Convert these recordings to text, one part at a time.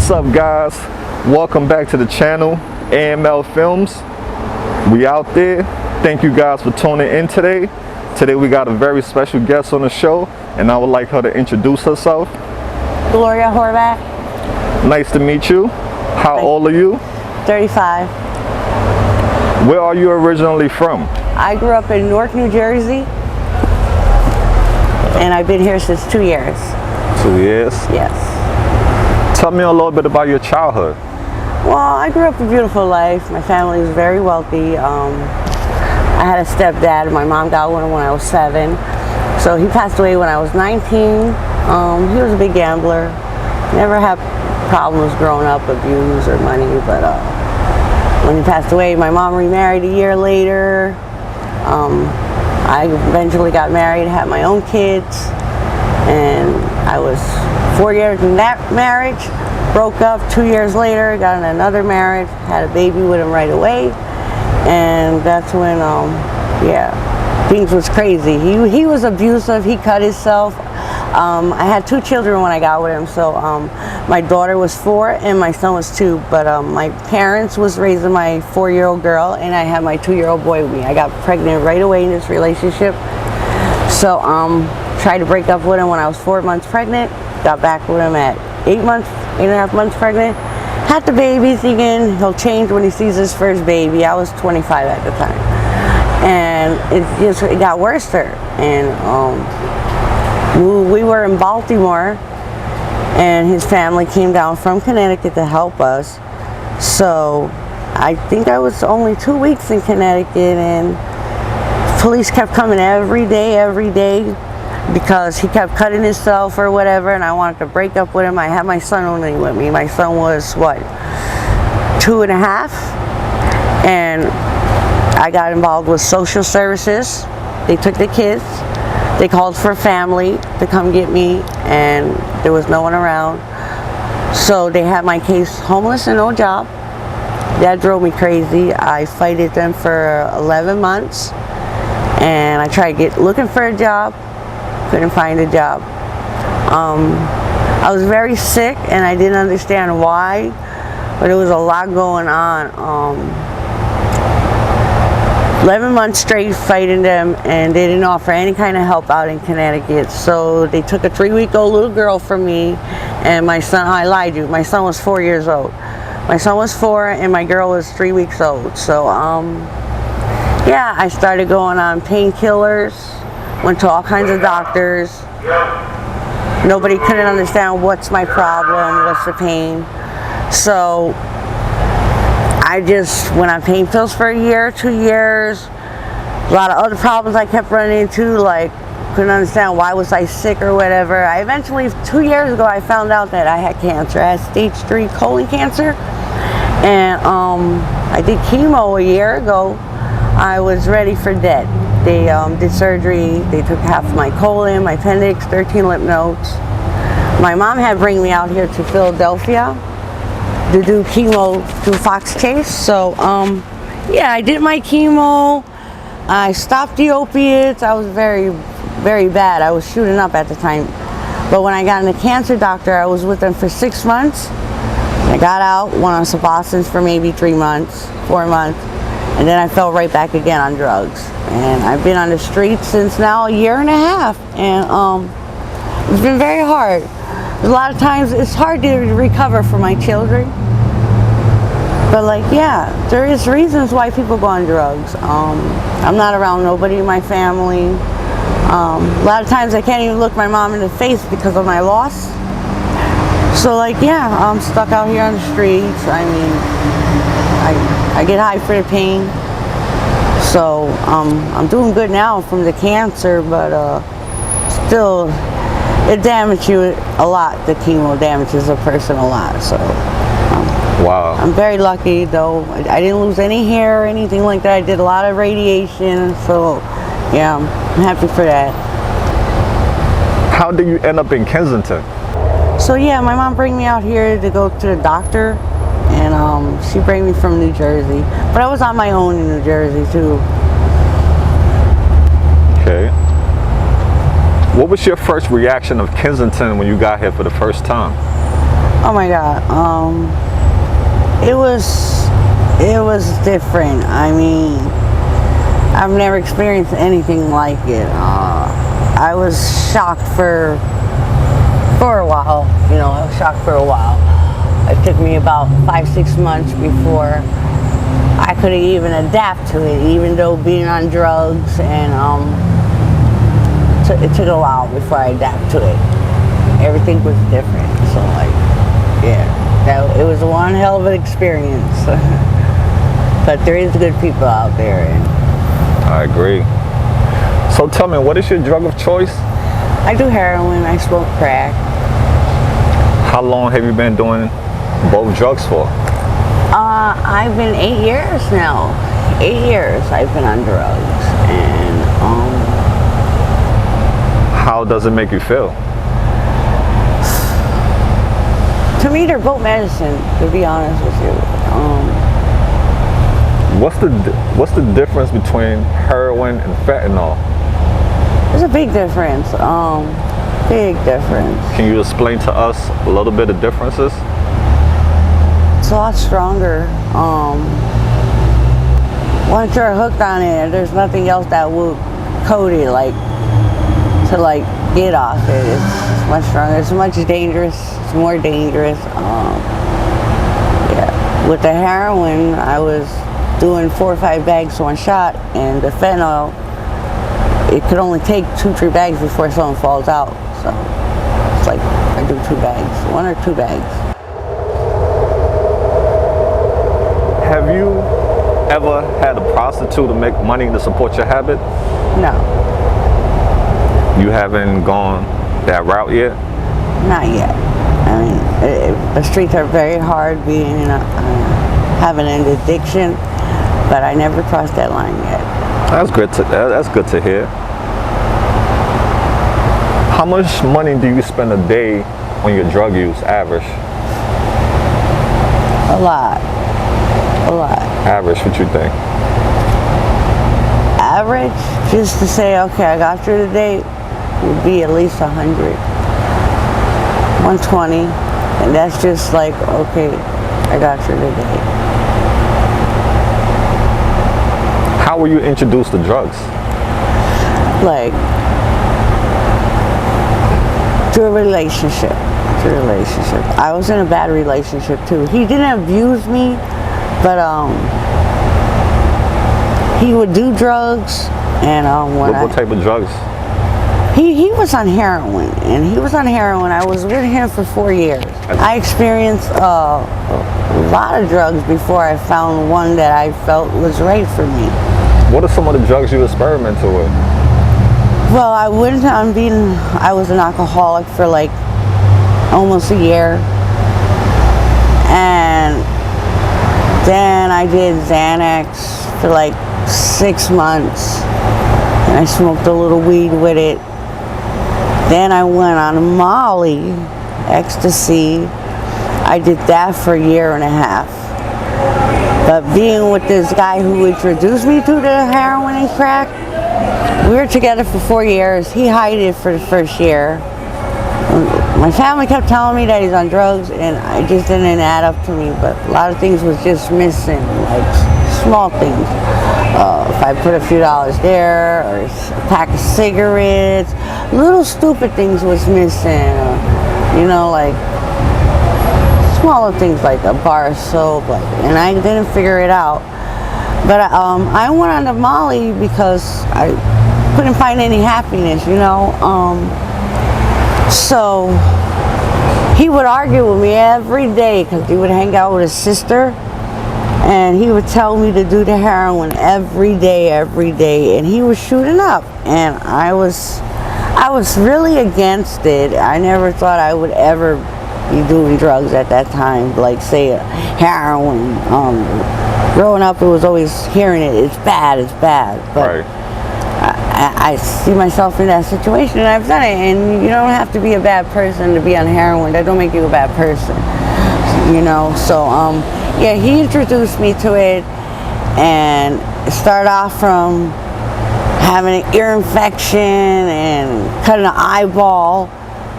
What's up, guys? Welcome back to the channel, AML Films. We out there. Thank you guys for tuning in today. Today we got a very special guest on the show, and I would like her to introduce herself. Gloria Horvath. Nice to meet you. How old are you? 35. Where are you originally from? I grew up in Newark, New Jersey, and I've been here since 2 years. 2 years? Yes. Tell me a little bit about your childhood. Well, I grew up a beautiful life. My family was very wealthy. I had a stepdad. My mom got one when I was 7. So he passed away when I was 19. He was a big gambler. Never had problems growing up, abuse or money, but when he passed away, my mom remarried a year later. I eventually got married, had my own kids, and I was 4 years in that marriage, broke up 2 years later, got in another marriage, had a baby with him right away, and that's when, things was crazy. He was abusive, he cut himself. I had 2 children when I got with him, so my daughter was 4 and my son was 2, but my parents was raising my 4-year-old girl, and I had my 2-year-old boy with me. I got pregnant right away in this relationship, so tried to break up with him when I was 4 months pregnant, got back with him at 8 and a half months pregnant, had the baby thinking he'll change when he sees his first baby. I was 25 at the time, and it got worse there, and we were in Baltimore, and his family came down from Connecticut to help us. So I think I was only 2 weeks in Connecticut, and police kept coming every day because he kept cutting himself or whatever, and I wanted to break up with him. I had my son only with me. My son was, 2.5, and I got involved with social services. They took the kids. They called for family to come get me, and there was no one around. So they had my case homeless and no job. That drove me crazy. I fighted them for 11 months, and I tried looking for a job, couldn't find a job. I was very sick, and I didn't understand why, but there was a lot going on. 11 months straight fighting them, and they didn't offer any kind of help out in Connecticut. So they took a 3-week-old little girl from me, and my son, I lied to you, my son was 4 years old. My son was 4 and my girl was 3 weeks old. So I started going on painkillers, went to all kinds of doctors. Nobody couldn't understand what's my problem, what's the pain. So I just went on pain pills for a year, 2 years. A lot of other problems I kept running into, like couldn't understand why was I sick or whatever. I eventually, 2 years ago, I found out that I had cancer. I had stage 3 colon cancer, and I did chemo a year ago. I was ready for death. They did surgery. They took half of my colon, my appendix, 13 lymph nodes. My mom had bring me out here to Philadelphia to do chemo through Fox Chase. So I did my chemo. I stopped the opiates. I was very, very bad. I was shooting up at the time. But when I got in the cancer doctor, I was with them for 6 months. I got out, went on Suboxone for maybe 3 months, 4 months, and then I fell right back again on drugs. And I've been on the streets since now a year and a half, and it's been very hard. A lot of times it's hard to recover for my children, but there is reasons why people go on drugs. I'm not around nobody in my family. A lot of times I can't even look my mom in the face because of my loss. So I'm stuck out here on the streets. I mean, I get high for the pain. So I'm doing good now from the cancer, but still it damages you a lot. The chemo damages a person a lot. So wow. I'm very lucky though. I didn't lose any hair or anything like that. I did a lot of radiation, so I'm happy for that. How did you end up in Kensington? So my mom bring me out here to go to the doctor, and she bring me from New Jersey. But I was on my own in New Jersey too. Okay. What was your first reaction of Kensington when you got here for the first time? Oh my God. It was different. I mean, I've never experienced anything like it. I was shocked for a while. You know, I was shocked for a while. It took me about 5-6 months before I could even adapt to it, even though being on drugs, and it took a while before I adapt to it. Everything was different. So like, yeah, it was one hell of an experience. But there is good people out there. And I agree. So tell me, what is your drug of choice? I do heroin, I smoke crack. How long have you been doing both drugs for? I've been 8 years now. 8 years I've been on drugs. And how does it make you feel? To me, they're both medicine, to be honest with you. What's the difference between heroin and fentanyl? There's a big difference. Big difference. Can you explain to us a little bit of differences? It's a lot stronger. Once you're hooked on it, there's nothing else that will coat it to get off it. It's much stronger. It's much dangerous. It's more dangerous. Yeah. With the heroin, I was doing 4 or 5 bags one shot, and the fentanyl, it could only take 2-3 bags before someone falls out. So it's like I do 2 bags, 1 or 2 bags. Have you ever had a prostitute to make money to support your habit? No. You haven't gone that route yet? Not yet. I mean, the streets are very hard being having an addiction, but I never crossed that line yet. That's good to hear. How much money do you spend a day on your drug use, average? A lot. Average, what you think? Average, just to say, okay, I got through the day, would be at least 100, 120, and that's just like, okay, I got through the day. How were you introduced to drugs? Like, through a relationship. I was in a bad relationship too. He didn't abuse me, but he would do drugs, and what type of drugs? He was on heroin, I was with him for 4 years. I experienced a lot of drugs before I found one that I felt was right for me. What are some of the drugs you experimented with? Well, I was an alcoholic for like almost a year, and then I did Xanax for like 6 months, and I smoked a little weed with it. Then I went on Molly, ecstasy. I did that for a year and a half. But being with this guy who introduced me to the heroin and crack, we were together for 4 years. He hid it for the first year. My family kept telling me that he's on drugs, and it just didn't add up to me. But a lot of things was just missing, like small things. If I put a few dollars there, or a pack of cigarettes, little stupid things was missing. You know, like smaller things like a bar of soap, and I didn't figure it out. But I went on to Molly because I couldn't find any happiness, you know. So he would argue with me every day because he would hang out with his sister, and he would tell me to do the heroin every day, and he was shooting up, and I was really against it. I never thought I would ever be doing drugs at that time, like say heroin. Growing up, it was always hearing it, it's bad, but right. I see myself in that situation, and I've done it, and you don't have to be a bad person to be on heroin. That don't make you a bad person, you know. So yeah, he introduced me to it, and it started off from having an ear infection and cutting an eyeball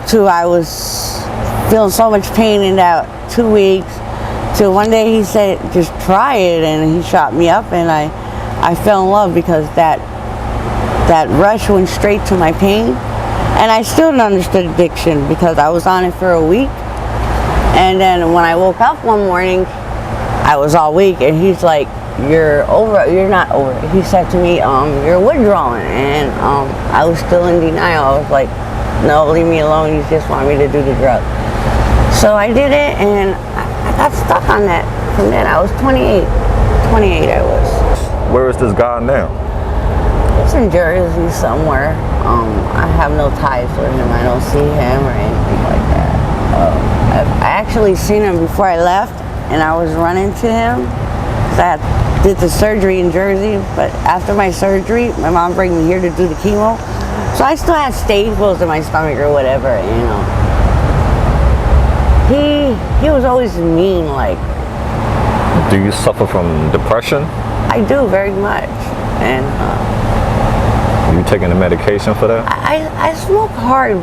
to I was feeling so much pain in that 2 weeks. Till one day he said, just try it, and he shot me up, and I fell in love because that rush went straight to my pain. And I still didn't understand addiction because I was on it for a week. And then when I woke up one morning, I was all weak, and he's like, you're not over it. He said to me, you're withdrawing. And I was still in denial. I was like, no, leave me alone. You just want me to do the drug. So I did it, and I got stuck on that from then. I was 28 I was. Where is this guy now? He's in Jersey somewhere. I have no ties with him. I don't see him or anything like that. I actually seen him before I left, and I was running to him. I did the surgery in Jersey, but after my surgery, my mom brought me here to do the chemo. So I still had staples in my stomach or whatever, you know. He was always mean, like. Do you suffer from depression? I do, very much. And you taking the medication for that? I smoke hard,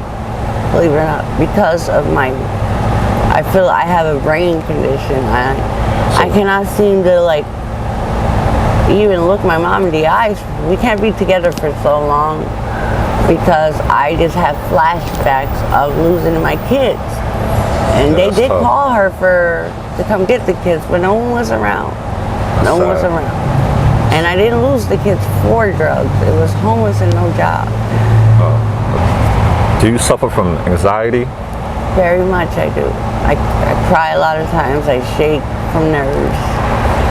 believe it or not, because of I feel I have a brain condition. I cannot seem to, like, even look my mom in the eyes. We can't be together for so long because I just have flashbacks of losing my kids. And they did call her to come get the kids, but no one was around. No one was around. And I didn't lose the kids for drugs. It was homeless and no job. Do you suffer from anxiety? Very much I do. I cry a lot of times. I shake from nerves.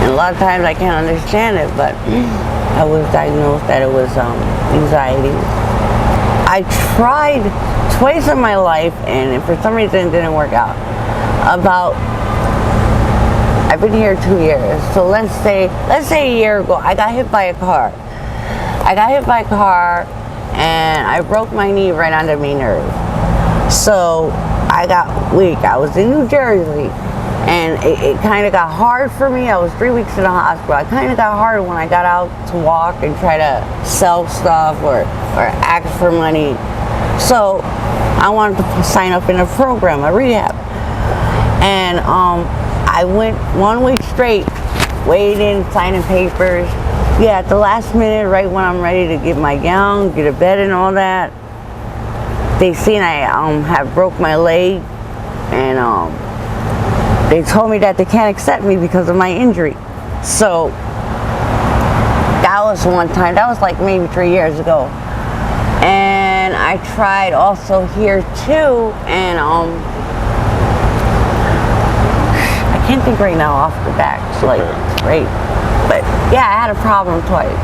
And a lot of times I can't understand it, but I was diagnosed that it was anxiety. I tried twice in my life, and for some reason it didn't work out. I've been here 2 years, so let's say a year ago, I got hit by a car. And I broke my knee right on the main nerve. So I got weak. I was in New Jersey, and it kind of got hard for me. I was 3 weeks in the hospital. I kind of got hard when I got out to walk and try to sell stuff or ask for money. So I wanted to sign up in a program, a rehab. And I went 1 week straight, waiting, signing papers. Yeah, at the last minute, right when I'm ready to get my gown, get a bed and all that, they seen I had broke my leg, and they told me that they can't accept me because of my injury. So that was one time. That was like maybe 3 years ago. And I tried also here too, and I can't think right now off the back. It's like great, but yeah, I had a problem twice.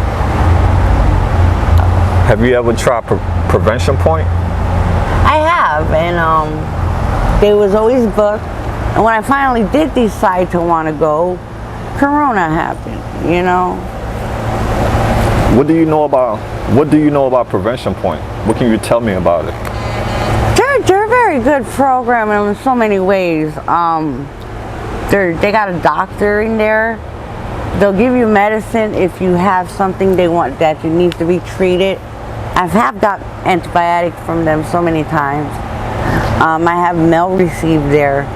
Have you ever tried Prevention Point? I have, and they was always booked. And when I finally did decide to want to go, Corona happened. You know. What do you know about Prevention Point? What can you tell me about it? They're a very good program in so many ways. They got a doctor in there. They'll give you medicine if you have something they want that you need to be treated. I have got antibiotics from them so many times. I have mail received there.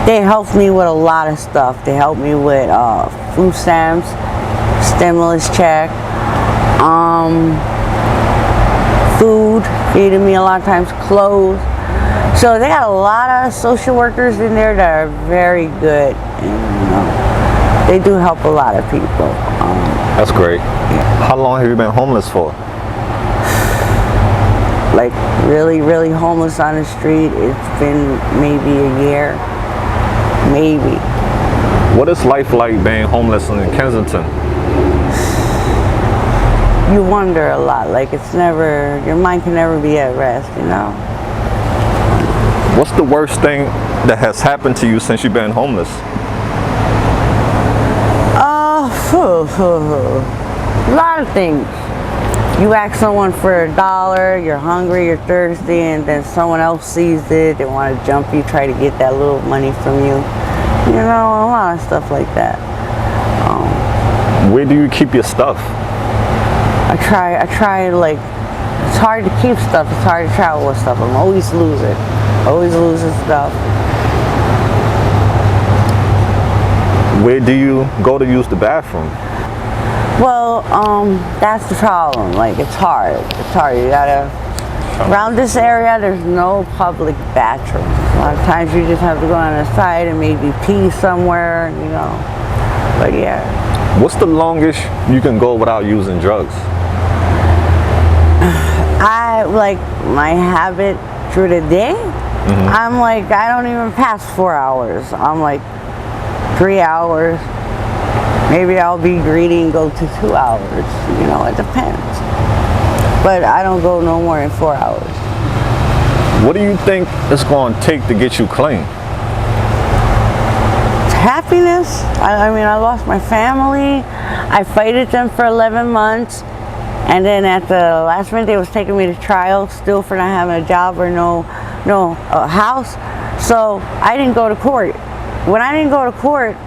They helped me with a lot of stuff. They helped me with food stamps, stimulus check, food, feeding me a lot of times, clothes. So they got a lot of social workers in there that are very good. And, they do help a lot of people. That's great. Yeah. How long have you been homeless for? Like really, really homeless on the street, it's been maybe a year. Maybe. What is life like being homeless in Kensington? You wonder a lot. Like your mind can never be at rest, you know? What's the worst thing that has happened to you since you've been homeless? A lot of things. You ask someone for $1, you're hungry, you're thirsty, and then someone else sees it, they want to jump you, try to get that little money from you. You know, a lot of stuff like that. Where do you keep your stuff? I try, like, it's hard to keep stuff, it's hard to travel with stuff. I'm always losing. always losing stuff. Where do you go to use the bathroom? Well, that's the problem. Like, it's hard. It's hard. You gotta, around this area, there's no public bathroom. A lot of times you just have to go on the side and maybe pee somewhere, you know. But yeah. What's the longest you can go without using drugs? I, like, my habit through the day, I'm like, I don't even pass 4 hours. I'm like 3 hours. Maybe I'll be greedy and go to 2 hours. You know, it depends. But I don't go no more than 4 hours. What do you think it's going to take to get you clean? Happiness. I mean, I lost my family. I fighted them for 11 months. And then at the last minute, they was taking me to trial still for not having a job or no house. So I didn't go to court. When I didn't go to court,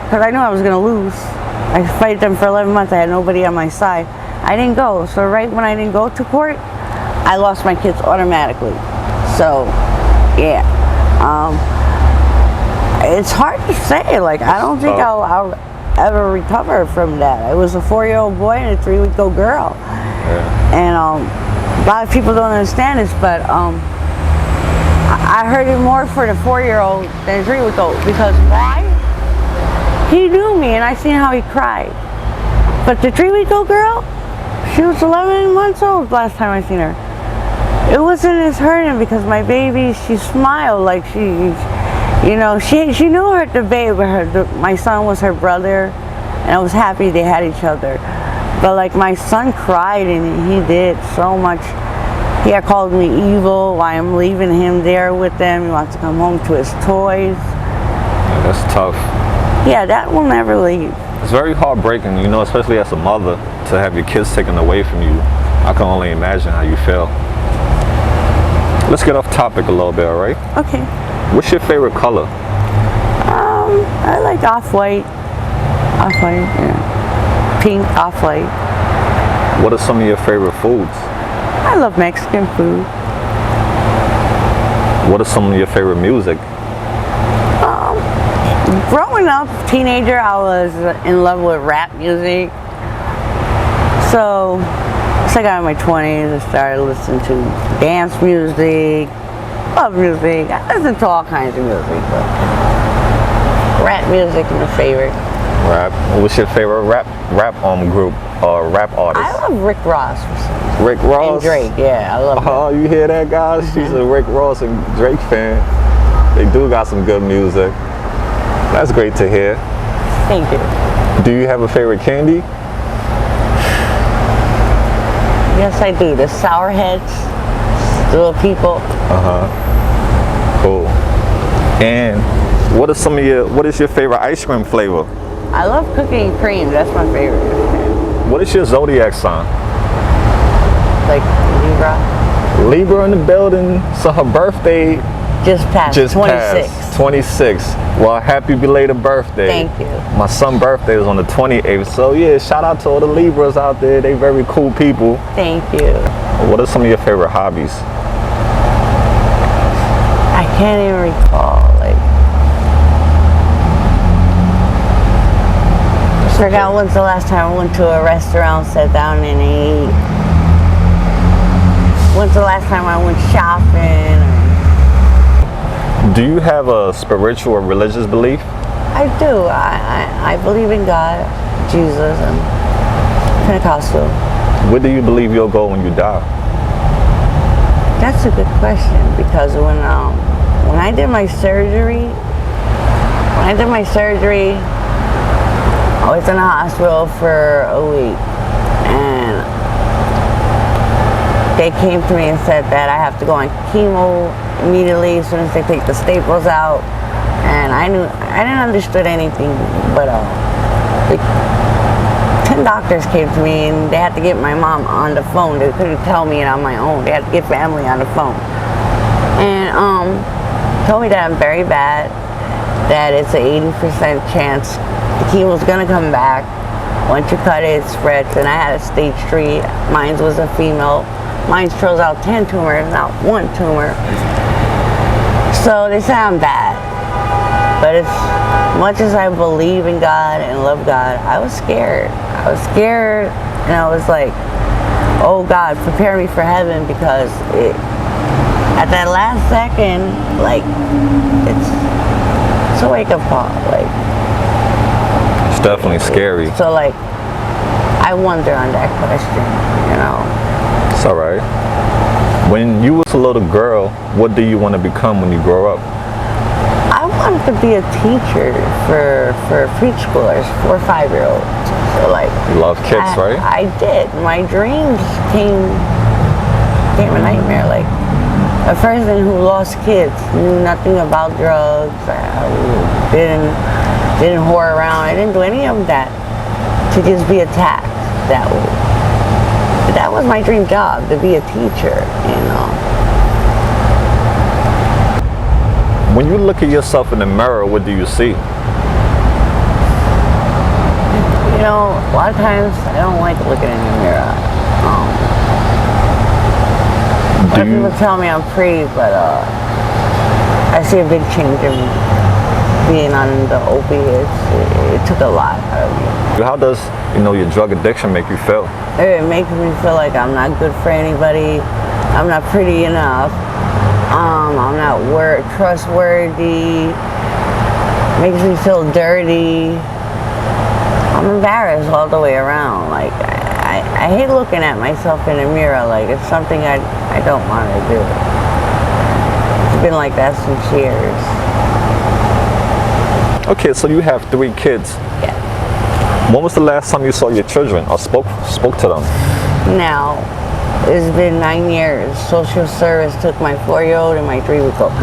because I knew I was going to lose, I fight them for 11 months. I had nobody on my side. I didn't go. So right when I didn't go to court, I lost my kids automatically. So, yeah. It's hard to say. Like, I don't think I'll ever recover from that. It was a 4-year-old boy and a 3-week-old girl. Yeah. And a lot of people don't understand this, but I heard it more for the 4-year-old than the 3-week-old. Because why? He knew me and I seen how he cried. But the 3-week-old girl, she was 11 months old last time I seen her. It wasn't as hurting because my baby, she smiled like she, you know, she knew the baby, my son was her brother, and I was happy they had each other. But like my son cried and he did so much. He had called me evil while I'm leaving him there with them. He wants to come home to his toys. Yeah, that's tough. Yeah, that will never leave. It's very heartbreaking, you know, especially as a mother, to have your kids taken away from you. I can only imagine how you feel. Let's get off topic a little bit, all right? Okay. What's your favorite color? I like off-white. Off-white, yeah. Pink, off-white. What are some of your favorite foods? I love Mexican food. What are some of your favorite music? Growing up, teenager, I was in love with rap music. So, once I got in my 20s, I started listening to dance music, love music. I listen to all kinds of music, but rap music is my favorite. Rap. What's your favorite rap group or rap artist? I love Rick Ross. Rick Ross? And Drake, yeah, I love him. Oh, you hear that, guys? She's a Rick Ross and Drake fan. They do got some good music. That's great to hear. Thank you. Do you have a favorite candy? Yes, I do. The Sour Heads, little people. Cool. And what is your favorite ice cream flavor? I love cookies and cream. That's my favorite. What is your zodiac sign? Like Libra. Libra in the building. So her birthday just passed. 26. Passed. 26. Well, happy belated birthday. Thank you. My son's birthday is on the 28th. So yeah, shout out to all the Libras out there. They very cool people. Thank you. What are some of your favorite hobbies? I can't even recall. Like, I forgot when's the last time I went to a restaurant, sat down and ate. When's the last time I went shopping? Do you have a spiritual or religious belief? I do. I believe in God, Jesus, and Pentecostal. Where do you believe you'll go when you die? That's a good question because when I did my surgery, I was in the hospital for a week, and they came to me and said that I have to go on chemo immediately as soon as they take the staples out. And I didn't understand anything, but like 10 doctors came to me and they had to get my mom on the phone. They couldn't tell me it on my own. They had to get family on the phone. And told me that I'm very bad, that it's an 80% chance the chemo's gonna come back. Once you cut it, it spreads. And I had a stage 3. Mine was a female. Mine throws out 10 tumors, not 1 tumor. So they say I'm bad, but as much as I believe in God and love God, I was scared. I was scared, and I was like, oh God, prepare me for heaven, because at that last second, like, it's a wake-up call. Like, It's definitely scary. so like, I wonder on that question, you know. It's all right. When you was a little girl, what do you want to become when you grow up? I wanted to be a teacher for preschoolers, 4 or 5-year-olds. So like, You love kids, right? I did. My dreams came a nightmare. Like, a person who lost kids, knew nothing about drugs, didn't whore around. I didn't do any of that to just be attacked that way. That was my dream job, to be a teacher, you know. When you look at yourself in the mirror, what do you see? You know, a lot of times I don't like looking in the mirror. A lot of people tell me I'm pretty, but I see a big change in me. Being on the opiates, it took a lot out of me. How does, your drug addiction make you feel? It makes me feel like I'm not good for anybody. I'm not pretty enough. I'm not trustworthy. Makes me feel dirty. I'm embarrassed all the way around. Like, I hate looking at myself in the mirror. Like, it's something I don't want to do. It's been like that since years. Okay, so you have 3 kids. Yeah. When was the last time you saw your children or spoke to them? Now, it's been 9 years. Social service took my 4-year-old and my 3-week-old.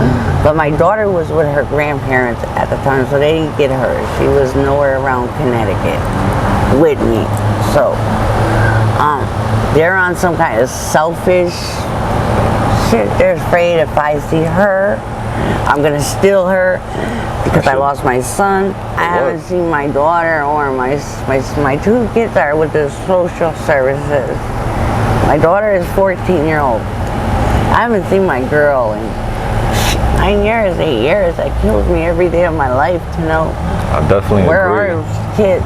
But my daughter was with her grandparents at the time, so they didn't get her. She was nowhere around Connecticut with me. So, they're on some kind of selfish shit. They're afraid if I see her, I'm gonna steal her because I lost my son. I haven't seen my daughter or my 2 kids are with the social services. My daughter is 14-year-old. I haven't seen my girl in 9 years, 8 years. That kills me every day of my life to know I definitely where agree. are those kids.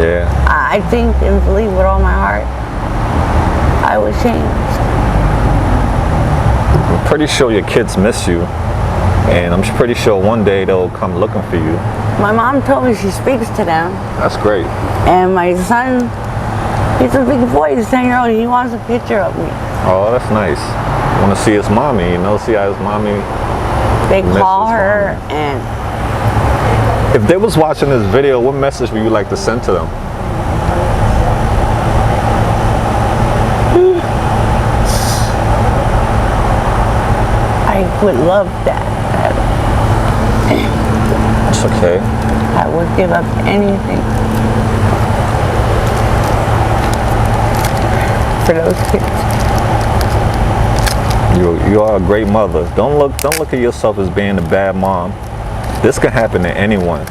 Yeah. I think and believe with all my heart I was changed. I'm pretty sure your kids miss you. And I'm pretty sure one day they'll come looking for you. My mom told me she speaks to them. That's great. And my son, he's a big boy, he's 10-year-old, he wants a picture of me. Oh, that's nice. I want to see his mommy, see how his mommy They call misses her mommy. and If they was watching this video, what message would you like to send to them? I would love that. It's okay. I would give up anything for those kids. You are a great mother. Don't look at yourself as being a bad mom. This can happen to anyone.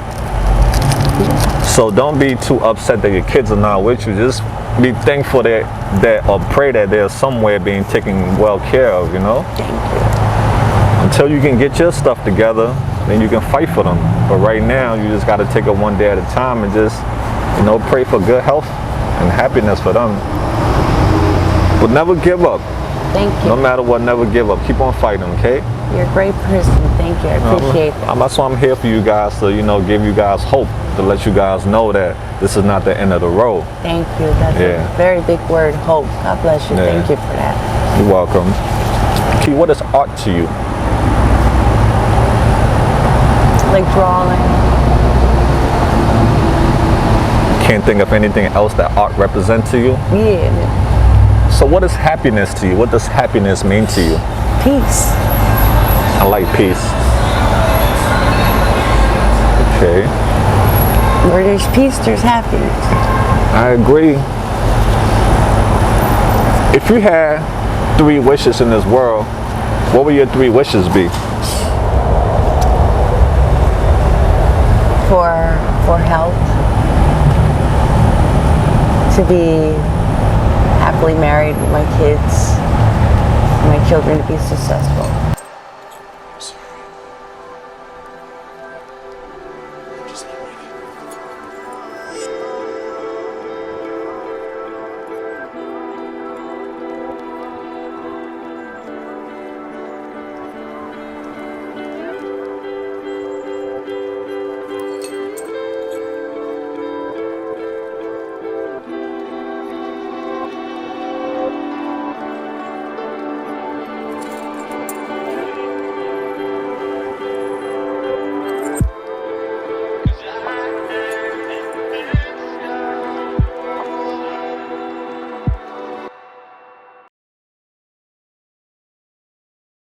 So don't be too upset that your kids are not with you. Just be thankful that or pray that they're somewhere being taken well care of, Thank you. Until you can get your stuff together, then you can fight for them. But right now, you just got to take it one day at a time and just, pray for good health and happiness for them. But never give up. Thank you. No matter what, never give up. Keep on fighting, okay? You're a great person. Thank you. I appreciate that. That's why I'm here for you guys to, give you guys hope, to let you guys know that this is not the end of the road. Thank you. That's a very big word, hope. God bless you. Yeah. Thank you for that. You're welcome. Key, what is art to you? Like drawing. Can't think of anything else that art represents to you? Yeah. So what is happiness to you? What does happiness mean to you? Peace. I like peace. Okay. Where there's peace, there's happiness. I agree. If you had 3 wishes in this world, what would your 3 wishes be? For health. To be happily married with my kids. My children to be successful.